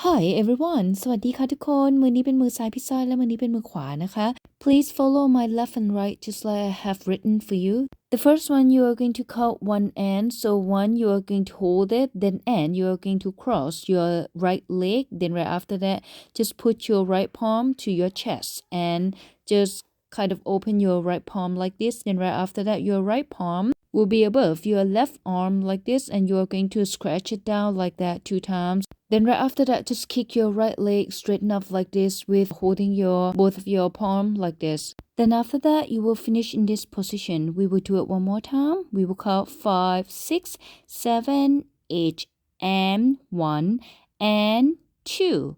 Hi everyone สวัสดีค่ะทุกคนมือนี้เป็นมือซ้ายพี่ซ้อยและมือนี้เป็นมือขวานะคะ Please follow my left and right just like I have written for you. The first one you are going to count one end, so one you are going to hold it, then end you are going to cross your right leg, then right after that just put your right palm to your chest and just kind of open your right palm like this, then right after that your right palm will be above your left arm like this, and you are going to scratch it down like that 2 times. Then right after that, just kick your right leg straighten up like this with holding your both of your palm like this. Then after that, you will finish in this position. We will do it one more time. We will count 5, 6, 7, 8, and 1, and 2,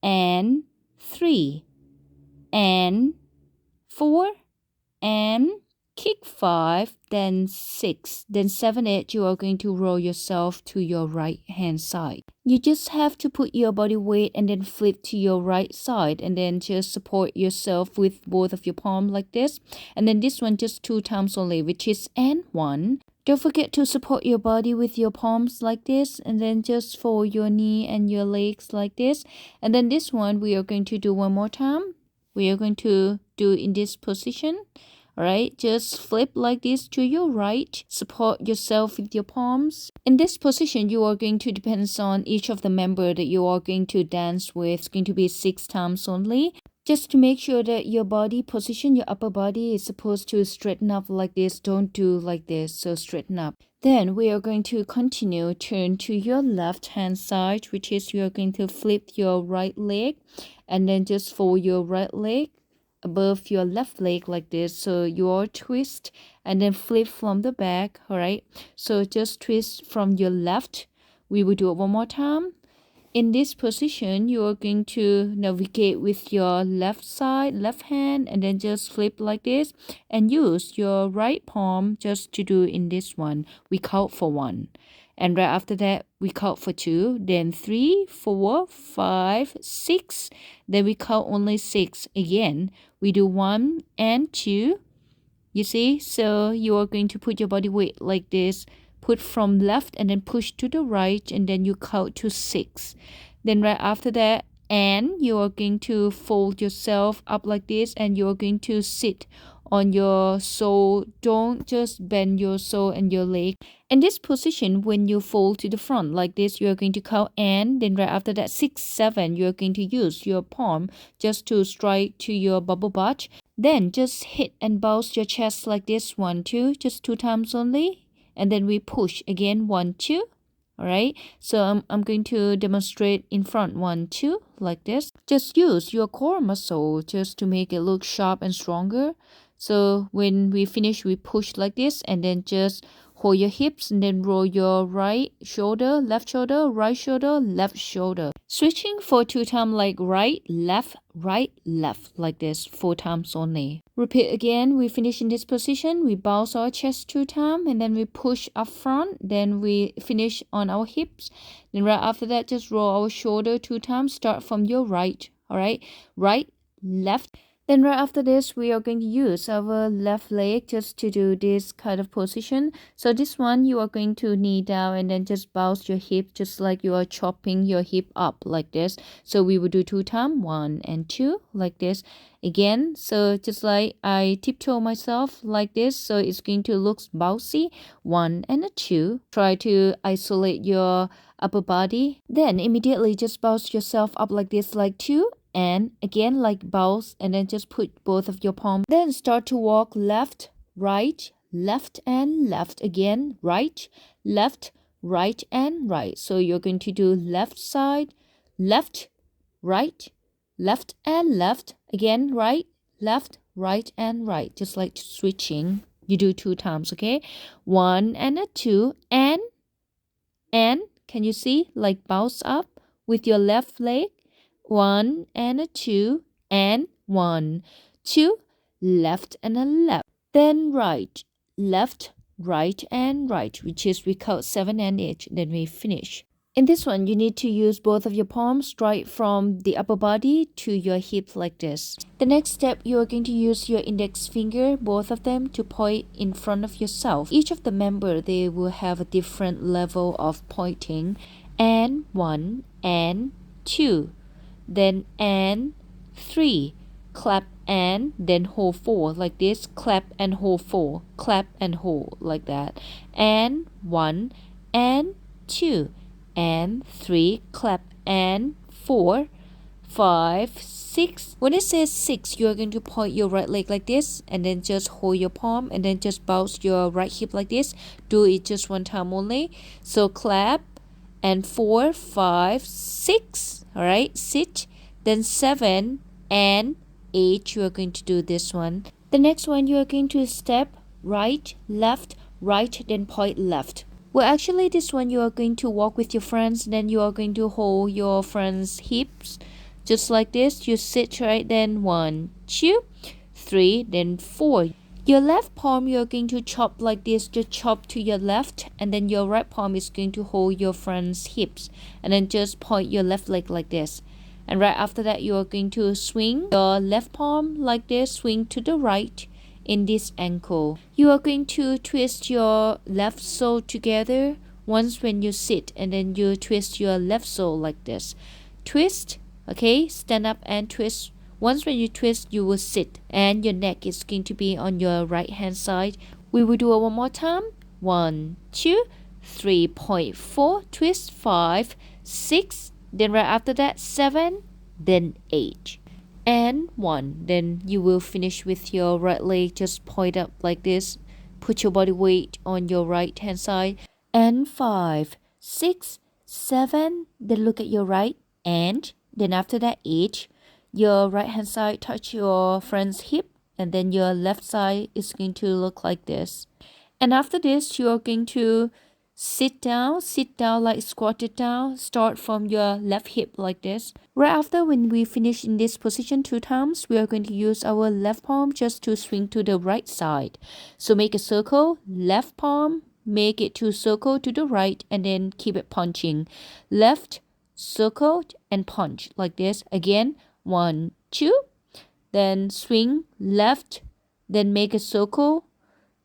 and 3, and 4, and kick 5, then 6, then 7, 8, you are going to roll yourself to your right hand side. You just have to put your body weight and then flip to your right side and then just support yourself with both of your palm like this. And then this one just 2 times only, which is and 1. Don't forget to support your body with your palms like this, and then just fold your knee and your legs like this. And then this one we are going to do one more time. We are going to do in this position. Alright, just flip like this to your right. Support yourself with your palms. In this position, you are going to depend on each of the member that you are going to dance with. It's going to be 6 times only. Just to make sure that your body position, your upper body is supposed to straighten up like this. Don't do like this, so straighten up. Then we are going to continue, turn to your left hand side, which is you are going to flip your right leg and then just fold your right leg above your left leg like this, so you twist and then flip from the back. All right, so just twist from your left. We will do it one more time. In this position, you are going to navigate with your left side, left hand, and then just flip like this and use your right palm just to do in this one. We count for 1. And right after that, we count for 2, then 3, 4, 5, 6. Then we count only 6 again. We do 1 and 2. You see? So you are going to put your body weight like this. Put from left and then push to the right, and then you count to 6. Then right after that, and you are going to fold yourself up like this, and you are going to sit on your sole. Don't just bend your sole and your leg. In this position, when you fold to the front like this, you are going to count and then right after that 6, 7, you are going to use your palm just to strike to your bubble butt. Then just hit and bounce your chest like this 1, 2, just 2 times only. And then we push again 1, 2. All right, so I'm going to demonstrate in front 1, 2 like this. Just use your core muscle just to make it look sharp and stronger. So when we finish, we push like this and then just hold your hips and then roll your right shoulder, left shoulder, right shoulder, left shoulder. Switching for 2 times like right, left, like this 4 times only. Repeat again. We finish in this position. We bounce our chest 2 times and then we push up front. Then we finish on our hips. Then right after that, just roll our shoulder 2 times. Start from your right. All right, right, left. Then right after this, we are going to use our left leg just to do this kind of position. So this one, you are going to knee down and then just bounce your hip just like you are chopping your hip up like this. So we will do 2 times, 1 and 2 like this. Again, so just like I tiptoe myself like this, so it's going to look bouncy. 1 and a 2. Try to isolate your upper body. Then immediately just bounce yourself up like this, like 2. And again like bounce and then just put both of your palms. Then start to walk left, right, left and left. Again, right, left, right and right. So you're going to do left side, left, right, left and left. Again, right, left, right and right. Just like switching. You do 2 times, okay? 1 and a 2 and can you see like bounce up with your left leg? 1 and a 2 and 1, 2, left and a left. Then right, left, right and right, which is we count 7 and 8. Then we finish. In this one, you need to use both of your palms straight from the upper body to your hip like this. The next step, you are going to use your index finger, both of them, to point in front of yourself. Each of the member, they will have a different level of pointing. And 1 and 2, then and 3, clap and then hold 4 like this, clap and hold 4, clap and hold like that, and 1 and 2 and 3, clap and 4, 5, 6. When it says 6, you're going to point your right leg like this and then just hold your palm and then just bounce your right hip like this. Do it just one time only. So clap and 4, 5, 6. All right, sit. Then 7 and 8. You are going to do this one. The next one, you are going to step right, left, right, then point left. Well, actually, this one you are going to walk with your friends, then you are going to hold your friends' hips. Just like this, you sit right, then 1, 2, 3, then 4. Your left palm you're going to chop like this, just chop to your left, and then your right palm is going to hold your friend's hips, and then just point your left leg like this. And right after that, you are going to swing your left palm like this, swing to the right in this ankle. You are going to twist your left sole together once when you sit, and then you twist your left sole like this. Twist. Okay, stand up and twist. Once when you twist, you will sit and your neck is going to be on your right hand side. We will do it one more time. 1, 2, 3.4, twist 5, 6, then right after that 7, then 8 and 1. Then you will finish with your right leg just point up like this. Put your body weight on your right hand side, and 5, 6, 7, then look at your right, and then after that 8, your right hand side touch your friend's hip, and then your left side is going to look like this. And after this, you are going to sit down like squatted down. Start from your left hip like this. Right after, when we finish in this position 2 times, we are going to use our left palm just to swing to the right side. So make a circle, left palm, make it to circle to the right, and then keep it punching. Left, circle, and punch like this. Again, 1, 2, then swing left, then make a circle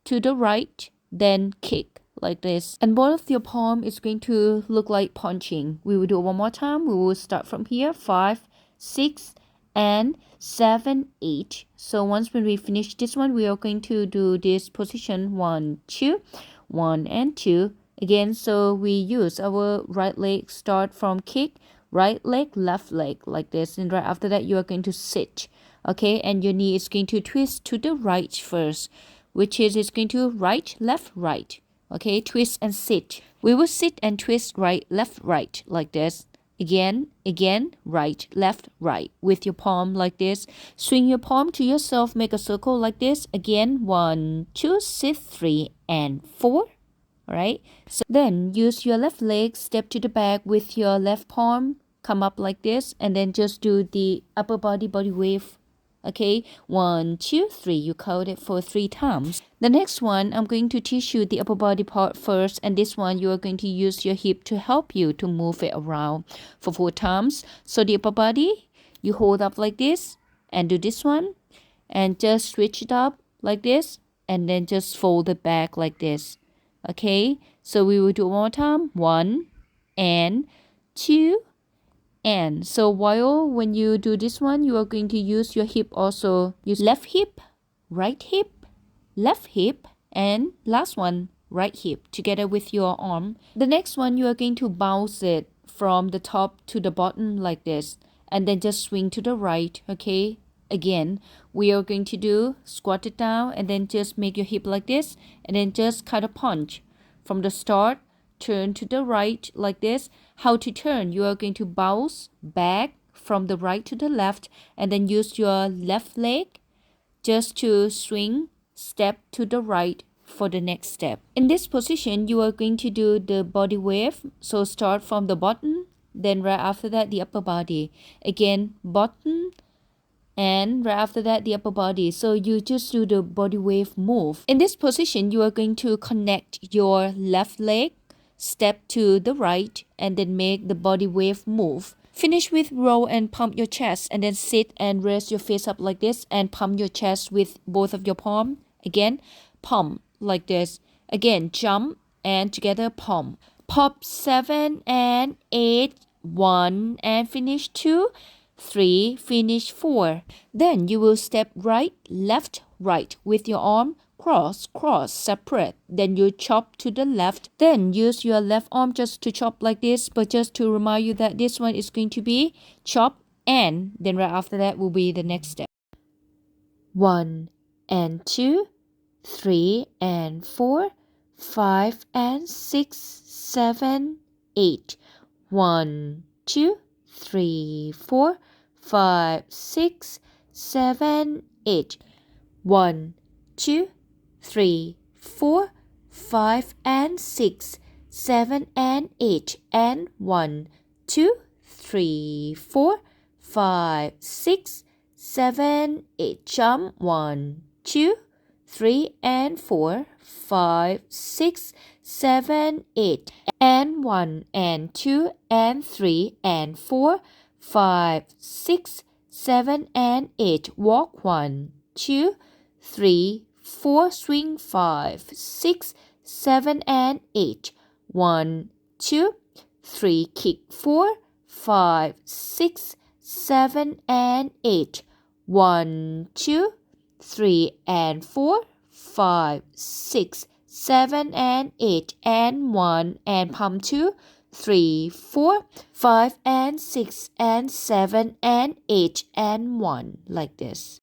to the right, then kick like this. And both of your palm is going to look like punching. We will do it one more time. We will start from here. 5, 6, and 7, 8. So once when we finish this one, we are going to do this position 1, 2, 1 and 2. Again, so we use our right leg, start from kick, right leg, left leg like this. And right after that, you are going to sit. Okay, and your knee is going to twist to the right first, which is it's going to right, left, right. Okay, twist and sit. We will sit and twist right, left, right like this. Again, right, left, right with your palm like this. Swing your palm to yourself, make a circle like this. Again, 1, 2, sit, 3, and 4. Alright, so then use your left leg, step to the back with your left palm, come up like this, and then just do the upper body wave. Okay, 1, 2, 3. You count it for 3 times. The next one, I'm going to teach you the upper body part first, and this one you are going to use your hip to help you to move it around for 4 times. So the upper body, you hold up like this and do this one, and just switch it up like this, and then just fold it back like this. Okay, so we will do one more time. 1 and 2 and. So while when you do this one, you are going to use your hip also. Use left hip, right hip, left hip, and last one, right hip together with your arm. The next one, you are going to bounce it from the top to the bottom like this, and then just swing to the right. Okay, again, we are going to do squat it down and then just make your hip like this, and then just kind of punch from the start. Turn to the right like this. How to turn? You are going to bounce back from the right to the left, and then use your left leg just to swing, step to the right for the next step. In this position, you are going to do the body wave. So start from the bottom, then right after that the upper body. Again, bottom, and right after that the upper body. So you just do the body wave move. In this position, you are going to connect your left leg, step to the right, and then make the body wave move. Finish with roll and pump your chest, and then sit and raise your face up like this and pump your chest with both of your palm. Again, pump like this. Again, jump and together pump. Pop 7 and 8 1 and finish 2, 3, finish 4. Then you will step right, left, right with your arm, cross, cross, separate. Then you chop to the left. Then use your left arm just to chop like this, but just to remind you that this one is going to be chop and then right after that will be the next step. 1 and 2, 3 and 4, 5 and 6, 7, 8. 1, 2, 3, 4, 5, 6, 7, 8. 1, 2, 3, 4, 5 and 6, 7 and 8. And 1, 2, 3, 4, 5, 6, 7, 8. Jump 1, 2, 3 and 4, 5, 6, 7, 8. And 1 and 2 and 3 and 4, 5, 6, 7 and 8. Walk 1, 2, 3, 4, swing 5, 6, 7 and 8. 1, 2, 3, kick 4, 5, 6, 7 and 8. 1, 2, 3 and 4, 5, 6, 7 and 8. And 1 and palm 2, 3, 4, 5 and 6 and 7 and 8 and 1 like this.